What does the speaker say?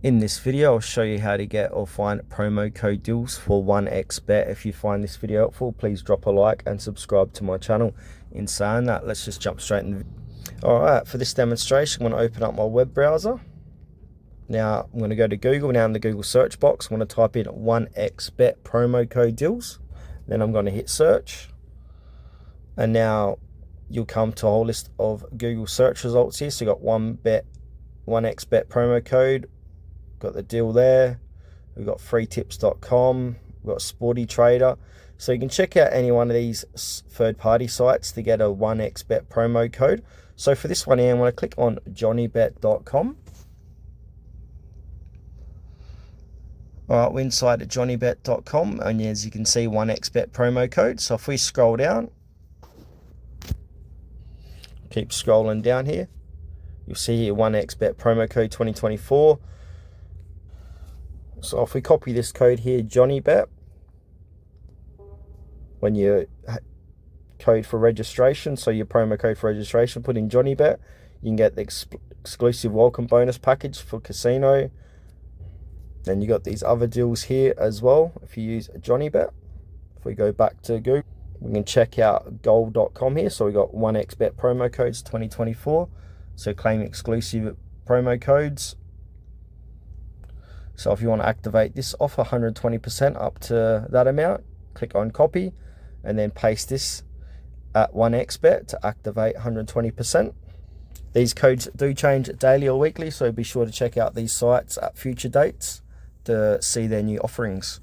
In this video, I'll show you how to get or find promo code deals for 1xBet. If you find this video helpful, please drop a like and subscribe to my channel. In saying that, let's just jump straight in the video. Alright, for this demonstration, I'm going to open up my web browser. Now, I'm going to go to Google. Now in the Google search box, I'm going to type in 1xBet promo code deals. Then I'm going to hit search. And now you'll come to a whole list of Google search results here. So you've got 1xBet promo code. Got the deal there. We've got freetips.com. We've got Sporty Trader. So you can check out any one of these third-party sites to get a 1xBet promo code. So for this one here, I'm going to click on johnnybet.com. Alright, we're inside at johnnybet.com, and as you can see, 1xBet promo code. So if we scroll down, keep scrolling down here, you'll see here 1xBet promo code 2024. So if we copy this code here, JohnnyBet, when you code for registration, so your promo code for registration, put in JohnnyBet, you can get the exclusive welcome bonus package for casino. Then you got these other deals here as well if you use JohnnyBet. If we go back to Google, we can check out gold.com here. So we got 1xBet promo codes 2024. So claim exclusive promo codes. So if you want to activate this offer 120% up to that amount, click on copy and then paste this at 1xBet to activate 120%. These codes do change daily or weekly, so be sure to check out these sites at future dates to see their new offerings.